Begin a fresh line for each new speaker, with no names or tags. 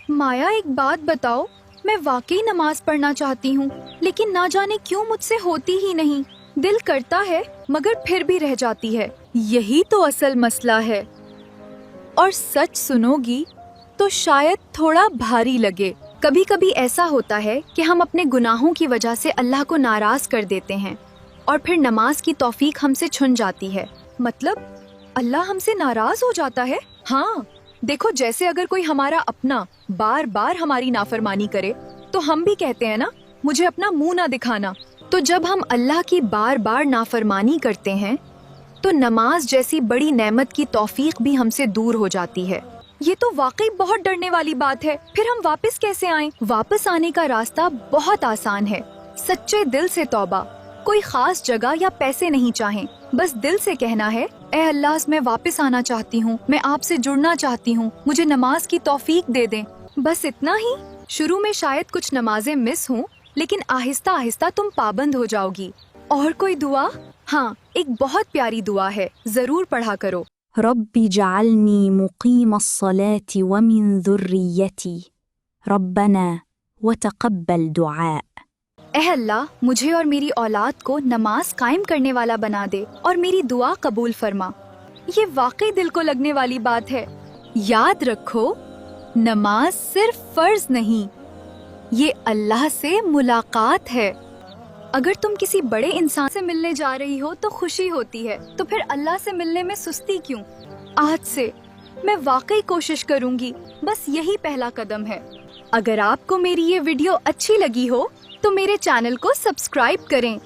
माया एक बात बताओ, मैं वाकई नमाज पढ़ना चाहती हूँ, लेकिन ना जाने क्यों मुझसे होती ही नहीं। दिल करता है मगर फिर भी रह जाती है। यही तो असल मसला है। और सच सुनोगी तो शायद थोड़ा भारी लगे। कभी कभी ऐसा होता है कि हम अपने गुनाहों की वजह से अल्लाह को नाराज कर देते हैं और फिर नमाज की तौफीक हमसे छुन जाती है। मतलब अल्लाह हमसे नाराज हो जाता है? हाँ, देखो, जैसे अगर कोई हमारा अपना बार बार हमारी नाफरमानी करे तो हम भी कहते हैं ना, मुझे अपना मुंह ना दिखाना। तो जब हम अल्लाह की बार बार नाफरमानी करते हैं तो नमाज जैसी बड़ी नेमत की तौफीक भी हमसे दूर हो जाती है। ये तो वाकई बहुत डरने वाली बात है। फिर हम वापस कैसे आएं? वापस आने का रास्ता बहुत आसान है। सच्चे दिल से तौबा। कोई खास जगह या पैसे नहीं चाहें, बस दिल से कहना है, ए अल्लाह, मैं वापस आना चाहती हूँ, मैं आपसे जुड़ना चाहती हूँ, मुझे नमाज की तौफीक दे दें। बस इतना ही। शुरू में शायद कुछ नमाजें मिस हों, लेकिन आहिस्ता आहिस्ता तुम पाबंद हो जाओगी। और कोई दुआ? हाँ, एक बहुत प्यारी दुआ है, जरूर पढ़ा करो।
रब्बि जअलनी मुकीम अस्सलाति व मिन ذुर्रियती रब्बना व तक़ब्बल दुआ।
ए अल्लाह, मुझे और मेरी औलाद को नमाज कायम करने वाला बना दे और मेरी दुआ कबूल फरमा। ये वाकई दिल को लगने वाली बात है। याद रखो, नमाज सिर्फ फर्ज नहीं, ये अल्लाह से मुलाकात है। अगर तुम किसी बड़े इंसान से मिलने जा रही हो तो खुशी होती है, तो फिर अल्लाह से मिलने में सुस्ती क्यों? आज से मैं वाकई कोशिश करूंगी। बस यही पहला कदम है। अगर आपको मेरी ये वीडियो अच्छी लगी हो तो मेरे चैनल को सब्सक्राइब करें